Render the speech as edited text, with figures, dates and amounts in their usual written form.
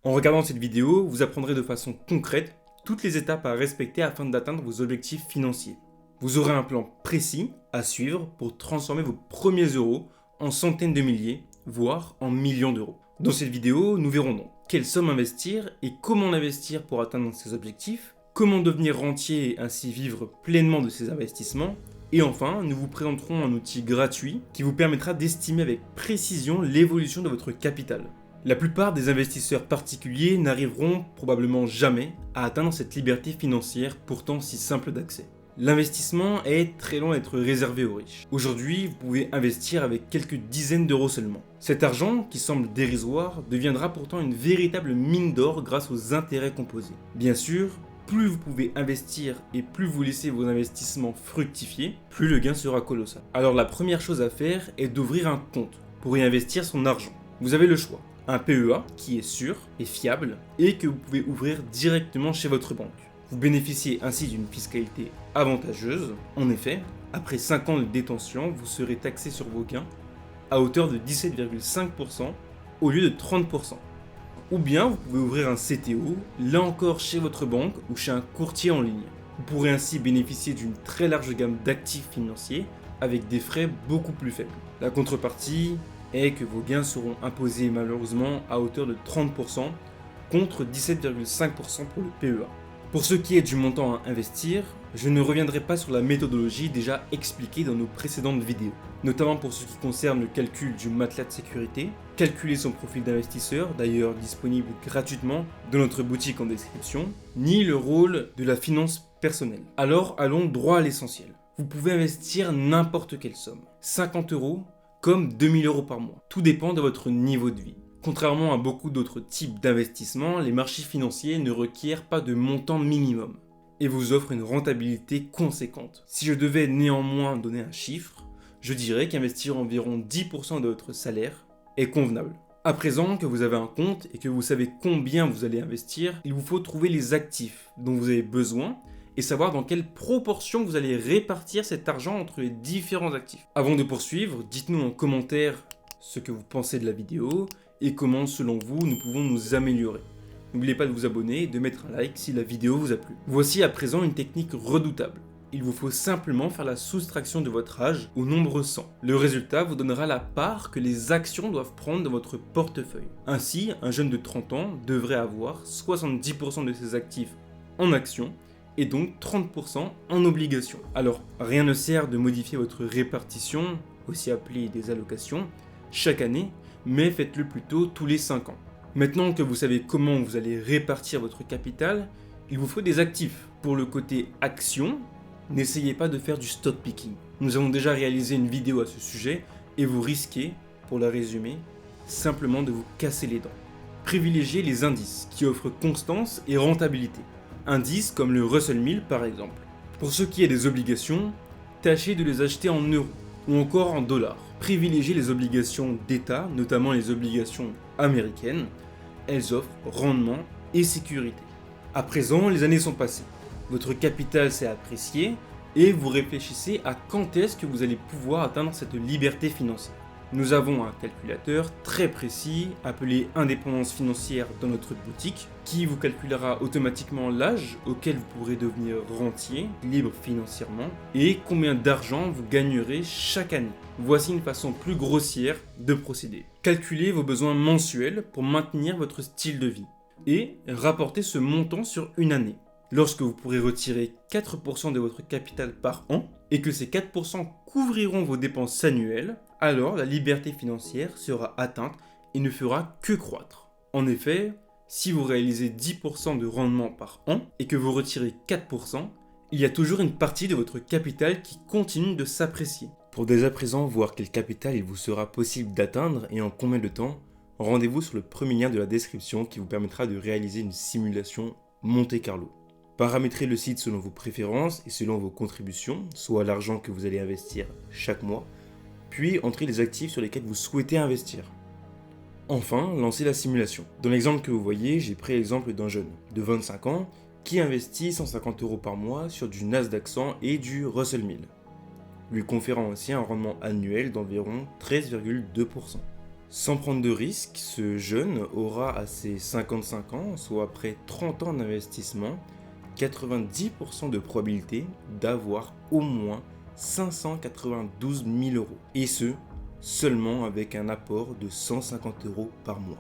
En regardant cette vidéo, vous apprendrez de façon concrète toutes les étapes à respecter afin d'atteindre vos objectifs financiers. Vous aurez un plan précis à suivre pour transformer vos premiers euros en centaines de milliers, voire en millions d'euros. Dans cette vidéo, nous verrons donc quelle somme investir et comment l'investir pour atteindre ses objectifs, comment devenir rentier et ainsi vivre pleinement de ses investissements, et enfin, nous vous présenterons un outil gratuit qui vous permettra d'estimer avec précision l'évolution de votre capital. La plupart des investisseurs particuliers n'arriveront probablement jamais à atteindre cette liberté financière pourtant si simple d'accès. L'investissement est très loin d'être réservé aux riches. Aujourd'hui, vous pouvez investir avec quelques dizaines d'euros seulement. Cet argent, qui semble dérisoire, deviendra pourtant une véritable mine d'or grâce aux intérêts composés. Bien sûr, plus vous pouvez investir et plus vous laissez vos investissements fructifier, plus le gain sera colossal. Alors la première chose à faire est d'ouvrir un compte pour y investir son argent. Vous avez le choix. Un PEA qui est sûr et fiable et que vous pouvez ouvrir directement chez votre banque. Vous bénéficiez ainsi d'une fiscalité avantageuse. En effet, après 5 ans de détention, vous serez taxé sur vos gains à hauteur de 17,5% au lieu de 30%. Ou bien vous pouvez ouvrir un CTO, là encore chez votre banque ou chez un courtier en ligne. Vous pourrez ainsi bénéficier d'une très large gamme d'actifs financiers avec des frais beaucoup plus faibles. La contrepartie est que vos gains seront imposés malheureusement à hauteur de 30% contre 17,5% pour le PEA. Pour ce qui est du montant à investir, je ne reviendrai pas sur la méthodologie déjà expliquée dans nos précédentes vidéos, notamment pour ce qui concerne le calcul du matelas de sécurité, calculer son profil d'investisseur, d'ailleurs disponible gratuitement dans notre boutique en description, ni le rôle de la finance personnelle. Alors allons droit à l'essentiel. Vous pouvez investir n'importe quelle somme, 50 euros comme 2000 euros par mois. Tout dépend de votre niveau de vie. Contrairement à beaucoup d'autres types d'investissements, les marchés financiers ne requièrent pas de montant minimum et vous offrent une rentabilité conséquente. Si je devais néanmoins donner un chiffre, je dirais qu'investir environ 10% de votre salaire est convenable. À présent que vous avez un compte et que vous savez combien vous allez investir, il vous faut trouver les actifs dont vous avez besoin et savoir dans quelle proportion vous allez répartir cet argent entre les différents actifs. Avant de poursuivre, dites-nous en commentaire ce que vous pensez de la vidéo et comment, selon vous, nous pouvons nous améliorer. N'oubliez pas de vous abonner et de mettre un like si la vidéo vous a plu. Voici à présent une technique redoutable. Il vous faut simplement faire la soustraction de votre âge au nombre 100. Le résultat vous donnera la part que les actions doivent prendre dans votre portefeuille. Ainsi, un jeune de 30 ans devrait avoir 70% de ses actifs en actions et donc 30% en obligations. Alors, rien ne sert de modifier votre répartition, aussi appelée des allocations, chaque année, mais faites-le plutôt tous les 5 ans. Maintenant que vous savez comment vous allez répartir votre capital, il vous faut des actifs. Pour le côté action, n'essayez pas de faire du stock picking. Nous avons déjà réalisé une vidéo à ce sujet et vous risquez, pour la résumer, simplement de vous casser les dents. Privilégiez les indices qui offrent constance et rentabilité. Indices comme le Russell 1000 par exemple. Pour ce qui est des obligations, tâchez de les acheter en euros ou encore en dollars. Privilégiez les obligations d'État, notamment les obligations américaines. Elles offrent rendement et sécurité. À présent, les années sont passées. Votre capital s'est apprécié et vous réfléchissez à quand est-ce que vous allez pouvoir atteindre cette liberté financière. Nous avons un calculateur très précis appelé indépendance financière dans notre boutique qui vous calculera automatiquement l'âge auquel vous pourrez devenir rentier, libre financièrement et combien d'argent vous gagnerez chaque année. Voici une façon plus grossière de procéder. Calculez vos besoins mensuels pour maintenir votre style de vie et rapportez ce montant sur une année. Lorsque vous pourrez retirer 4% de votre capital par an et que ces 4% couvriront vos dépenses annuelles, alors la liberté financière sera atteinte et ne fera que croître. En effet, si vous réalisez 10% de rendement par an et que vous retirez 4%, il y a toujours une partie de votre capital qui continue de s'apprécier. Pour dès à présent voir quel capital il vous sera possible d'atteindre et en combien de temps, rendez-vous sur le premier lien de la description qui vous permettra de réaliser une simulation Monte Carlo. Paramétrez le site selon vos préférences et selon vos contributions, soit l'argent que vous allez investir chaque mois, puis entrez les actifs sur lesquels vous souhaitez investir. Enfin, lancez la simulation. Dans l'exemple que vous voyez, j'ai pris l'exemple d'un jeune de 25 ans qui investit 150 euros par mois sur du Nasdaq 100 et du Russell 1000, lui conférant ainsi un rendement annuel d'environ 13,2%. Sans prendre de risques, ce jeune aura à ses 55 ans, soit après 30 ans d'investissement, 90% de probabilité d'avoir au moins 592 000 euros. Et ce, seulement avec un apport de 150 euros par mois.